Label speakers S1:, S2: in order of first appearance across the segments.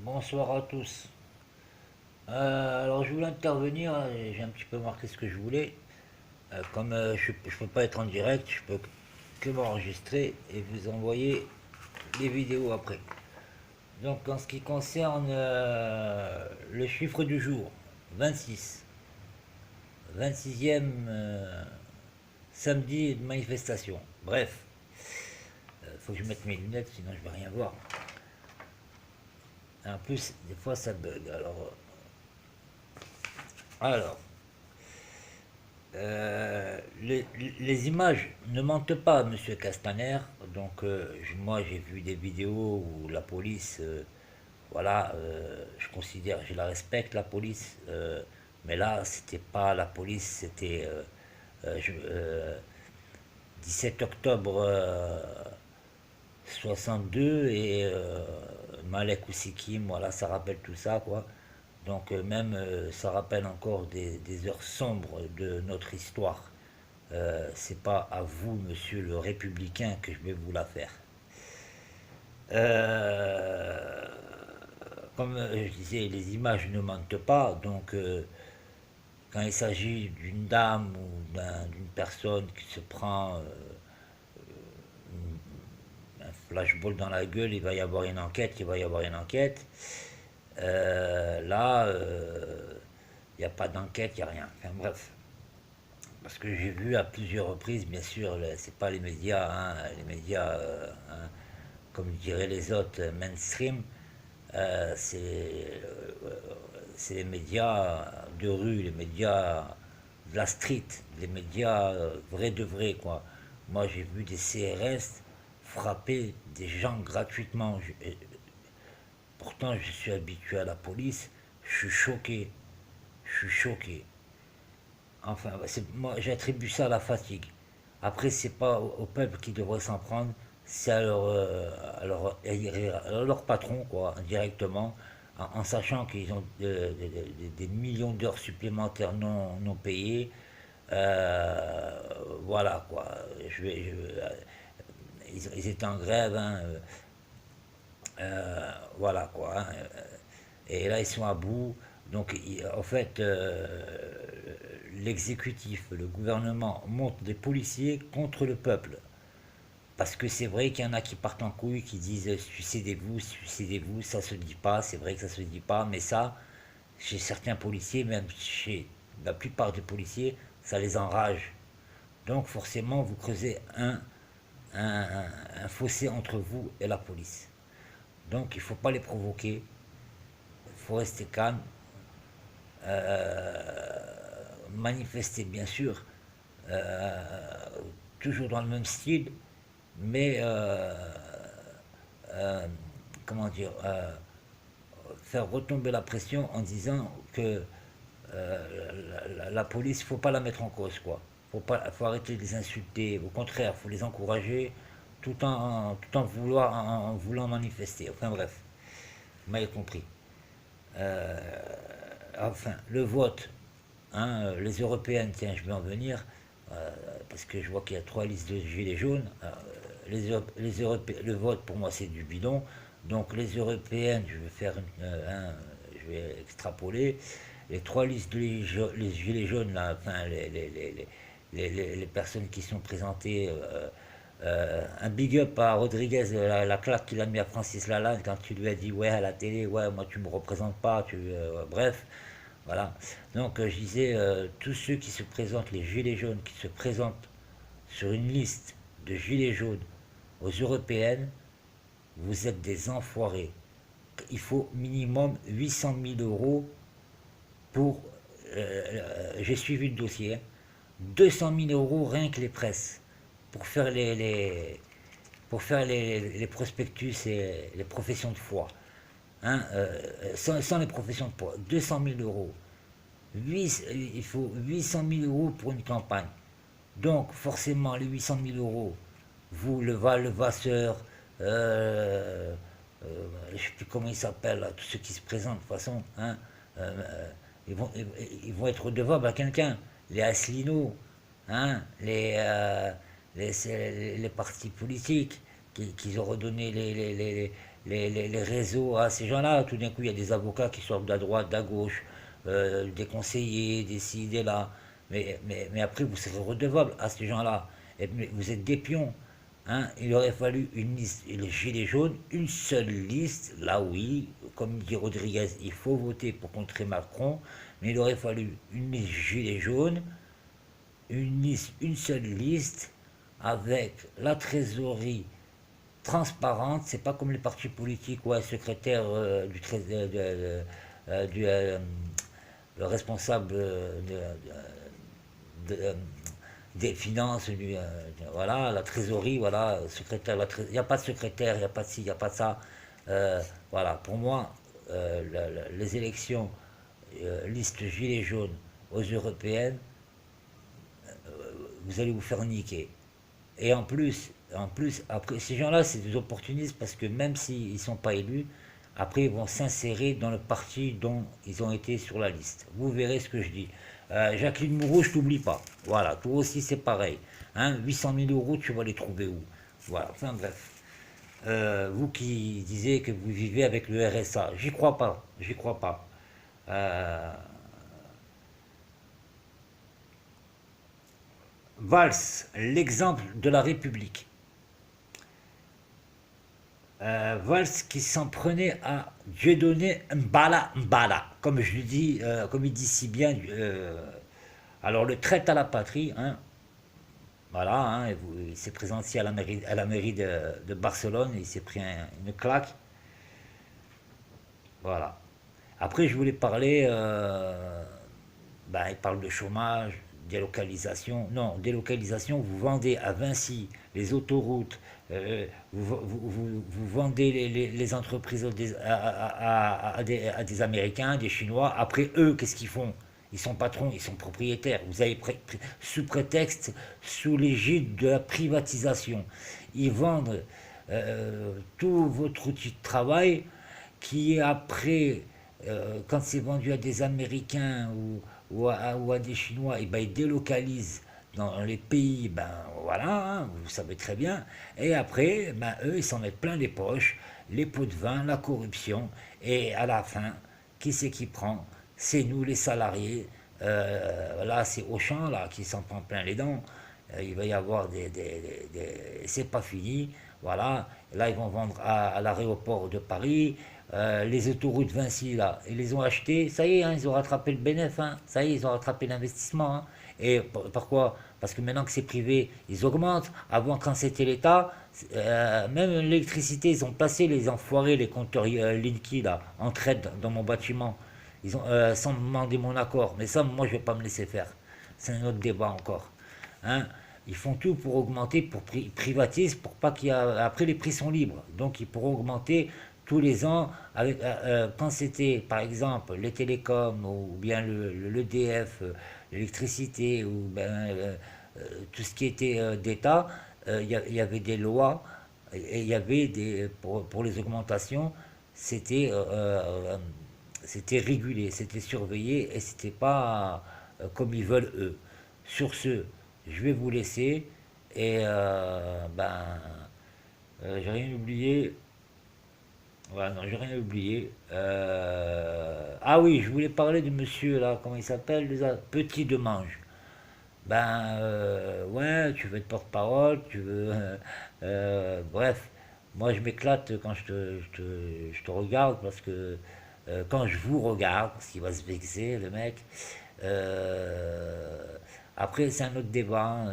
S1: Bonsoir à tous. Alors je voulais intervenir, j'ai un petit peu marqué ce que je voulais. Comme je ne peux pas être en direct, je peux que m'enregistrer et vous envoyer les vidéos après. Donc en ce qui concerne le chiffre du jour, 26. 26e samedi de manifestation. Bref, faut que je mette mes lunettes sinon je vais rien voir. Et en plus, des fois ça bug. Alors les images ne mentent pas, monsieur Castaner. Donc, moi, j'ai vu des vidéos où la police, voilà, je considère, je la respecte, la police, mais là, c'était pas la police, c'était 17 octobre 62 et Malek Oussikim, voilà, ça rappelle tout ça, quoi. Donc, même, ça rappelle encore des heures sombres de notre histoire. C'est pas à vous, monsieur le républicain, que je vais vous la faire. Euh, Comme je disais, les images ne mentent pas, donc quand il s'agit d'une dame ou d'une personne qui se prend un flashball dans la gueule, il va y avoir une enquête, il va y avoir une enquête. Là, il n'y a pas d'enquête, il n'y a rien. Enfin bref, parce que j'ai vu à plusieurs reprises, bien sûr, c'est pas les médias, hein, les médias, hein, comme diraient les autres, mainstream, euh, c'est euh, c'est les médias de rue, les médias de la street, les médias vrais de vrais, quoi. Moi, j'ai vu des CRS frapper des gens gratuitement. Pourtant, je suis habitué à la police, je suis choqué, je suis choqué. Enfin, moi, j'attribue ça à la fatigue. Après, c'est pas au peuple qui devrait s'en prendre, c'est à leur patron, quoi, directement, en sachant qu'ils ont des millions d'heures supplémentaires non payées. Euh, voilà, quoi. Ils étaient en grève, hein, voilà, quoi, hein. Et là, ils sont à bout. Donc, en fait, l'exécutif, le gouvernement monte des policiers contre le peuple. Parce que c'est vrai qu'il y en a qui partent en couille, qui disent suicidez-vous, ça se dit pas, c'est vrai que ça se dit pas, mais ça, chez certains policiers, même chez la plupart des policiers, ça les enrage. Donc forcément, vous creusez un fossé entre vous et la police. Donc il ne faut pas les provoquer, il faut rester calme, manifester bien sûr, toujours dans le même style, mais euh, comment dire, faire retomber la pression en disant que la police, il ne faut pas la mettre en cause, quoi. Faut arrêter de les insulter. Au contraire, il faut les encourager en voulant manifester. Enfin bref, vous m'avez compris. Euh, enfin, le vote, hein, les européennes, tiens, je vais en venir, parce que je vois qu'il y a 3 listes de gilets jaunes. Le vote, pour moi, c'est du bidon. Donc, les européennes, je vais faire je vais extrapoler. Les 3 listes de les gilets jaunes, là, enfin, les personnes qui sont présentées. Un big up à Rodriguez, la claque qu'il a mis à Francis Lalanne quand tu lui as dit ouais à la télé, ouais moi tu me représentes pas, bref, voilà. Donc je disais, tous ceux qui se présentent, les gilets jaunes, qui se présentent sur une liste de gilets jaunes aux européennes, vous êtes des enfoirés. Il faut minimum 800 000 euros pour... j'ai suivi le dossier, hein. 200 000 euros rien que les presses pour faire les prospectus et les professions de foi. Hein, sans les professions de foi, 200 000 euros. Il faut 800 000 euros pour une campagne. Donc, forcément, les 800 000 euros, vous, le Vasseur, je ne sais plus comment ils s'appellent, tous ceux qui se présentent, de toute façon, hein, ils vont être redevables à quelqu'un. Les Asselineaux, hein, les partis politiques qui ont redonné les réseaux, à ces gens-là, tout d'un coup, il y a des avocats qui sortent de la droite, de la gauche, des conseillers, des ci, des là. Mais après, vous serez redevable à ces gens-là. Et vous êtes des pions. Hein. Il aurait fallu une liste, les gilets jaunes, une seule liste. Là, oui, comme dit Rodriguez, il faut voter pour contrer Macron. Mais il aurait fallu une liste gilets jaunes, une liste, une seule liste, avec la trésorerie transparente. C'est pas comme les partis politiques où un secrétaire du le responsable des finances, voilà, la trésorerie, voilà, secrétaire, il n'y a pas de secrétaire, il n'y a pas de ci, il n'y a pas de ça. Voilà, pour moi, les élections, liste gilet jaune aux européennes, vous allez vous faire niquer. Et en plus après, ces gens-là, c'est des opportunistes parce que même s'ils ne sont pas élus, après, ils vont s'insérer dans le parti dont ils ont été sur la liste. Vous verrez ce que je dis. Jacqueline Moreau, je t'oublie pas. Voilà, toi aussi, c'est pareil. Hein, 800 000 euros, tu vas les trouver où? Voilà, enfin bref. Vous qui disiez que vous vivez avec le RSA, j'y crois pas. J'y crois pas. Euh, Valls, l'exemple de la République. Valls qui s'en prenait à Dieudonné Mbala Mbala, comme je lui dis, comme il dit si bien. Alors le traite à la patrie, hein, voilà, hein, il s'est présenté à la mairie de Barcelone, il s'est pris une claque, voilà. Après je voulais parler, ben, il parle de chômage, délocalisation. Non, délocalisation, vous vendez à Vinci les autoroutes, vous vendez les entreprises à des Américains, des Chinois. Après, eux, qu'est-ce qu'ils font? Ils sont patrons, ils sont propriétaires. Vous avez sous prétexte, sous l'égide de la privatisation, ils vendent tout votre outil de travail qui après, quand c'est vendu à des Américains ou à des Chinois, et ben, ils délocalisent dans les pays, ben voilà, hein, vous savez très bien, et après, ben, eux, ils s'en mettent plein les poches, les pots de vin, la corruption, et à la fin, qui c'est qui prend? C'est nous, les salariés. Là, c'est Auchan là, qui s'en prend plein les dents. Il va y avoir c'est pas fini. Voilà. Là, ils vont vendre à l'aéroport de Paris. Les autoroutes Vinci, là, ils les ont achetés. Ça y est, hein, ils ont rattrapé le bénéfice. Hein. Ça y est, ils ont rattrapé l'investissement. Hein. Et pourquoi? Parce que maintenant que c'est privé, ils augmentent. Avant, quand c'était l'État, même l'électricité, ils ont placé les enfoirés, les compteurs Linky, là, en traite dans mon bâtiment. Ils ont, sans me demander mon accord. Mais ça, moi, je ne vais pas me laisser faire. C'est un autre débat encore. Hein. Ils font tout pour augmenter, pour privatiser, pour pas qu'il y a... Après, les prix sont libres. Donc, ils pourront augmenter tous les ans. Avec, quand c'était, par exemple, les télécoms ou bien l'EDF, l'électricité ou ben, tout ce qui était d'État, y avait des lois et il y avait des... Pour les augmentations, c'était... c'était régulé, c'était surveillé et c'était pas comme ils veulent eux. Sur ce, je vais vous laisser et j'ai rien oublié. Voilà, non, j'ai rien oublié. Ah oui, je voulais parler de monsieur là, comment il s'appelle déjà? Petit Demange. Ouais, tu veux être porte-parole, tu veux. Bref, moi je m'éclate quand je te regarde parce que quand je vous regarde, parce qu'il va se vexer le mec. euh, Après, c'est un autre débat. Hein,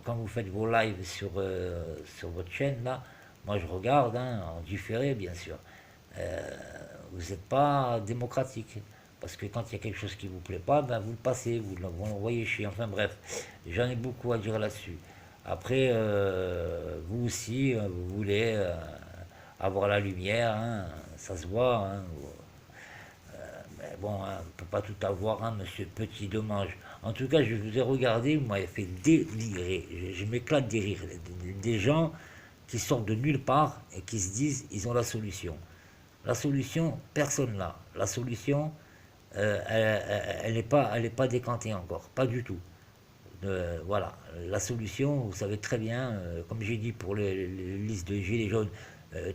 S1: quand vous faites vos lives sur votre chaîne là, moi je regarde, hein, en différé bien sûr. Euh, Vous n'êtes pas démocratique. Parce que quand il y a quelque chose qui ne vous plaît pas, ben vous le passez, vous l'envoyez chier. Enfin bref, j'en ai beaucoup à dire là-dessus. Après, vous aussi, vous voulez avoir la lumière, hein, ça se voit. Hein, mais bon, hein, on ne peut pas tout avoir, hein, monsieur Petit Dommage. En tout cas, je vous ai regardé, vous m'avez fait délirer. Je m'éclate des rires. Des gens qui sortent de nulle part et qui se disent ils ont la solution. La solution, personne là. La solution, elle n'est pas décantée encore, pas du tout. Voilà, la solution, vous savez très bien, comme j'ai dit pour les listes de gilets jaunes,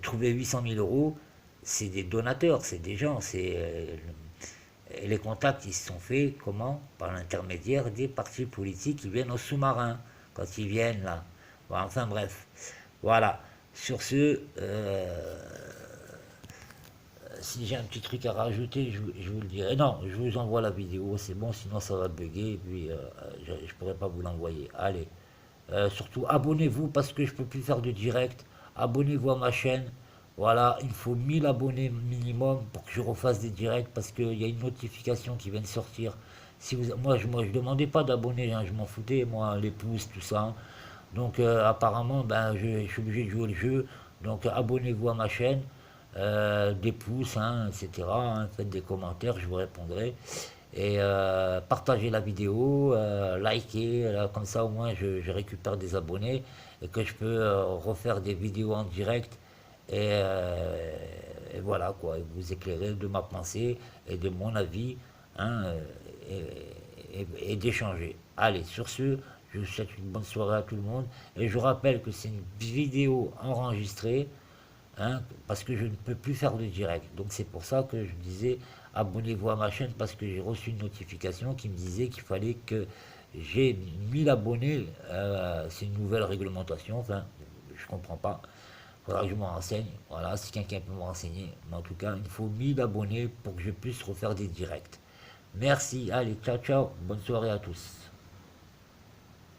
S1: trouver 800 000 euros, c'est des donateurs, c'est des gens, et les contacts, ils se sont faits, comment? Par l'intermédiaire des partis politiques qui viennent au sous-marin, quand ils viennent là. Bon, enfin bref, voilà. Sur ce, si j'ai un petit truc à rajouter, je vous le dirai. Non, je vous envoie la vidéo, c'est bon, sinon ça va bugger, et puis je ne pourrai pas vous l'envoyer. Allez, surtout abonnez-vous parce que je ne peux plus faire de direct. Abonnez-vous à ma chaîne. Voilà, il faut 1000 abonnés minimum pour que je refasse des directs parce qu'il y a une notification qui vient de sortir. Si vous, moi, je demandais pas d'abonner, hein, je m'en foutais, moi, les pouces, tout ça. Donc apparemment, ben, je suis obligé de jouer le jeu. Donc abonnez-vous à ma chaîne, des pouces, hein, etc. Hein, faites des commentaires, je vous répondrai. Et partagez la vidéo, likez, comme ça au moins je récupère des abonnés et que je peux refaire des vidéos en direct et voilà quoi, et vous éclairer de ma pensée et de mon avis, hein, et d'échanger. Allez, sur ce, je vous souhaite une bonne soirée à tout le monde et je vous rappelle que c'est une vidéo enregistrée, hein, parce que je ne peux plus faire de direct. Donc c'est pour ça que je disais abonnez-vous à ma chaîne parce que j'ai reçu une notification qui me disait qu'il fallait que j'ai 1000 abonnés. C'est une nouvelle réglementation, enfin je comprends pas. Il faudra que je me renseigne. Voilà, si quelqu'un peut me renseigner. Mais en tout cas, il faut 1000 abonnés pour que je puisse refaire des directs. Merci, allez, ciao ciao, bonne soirée à tous.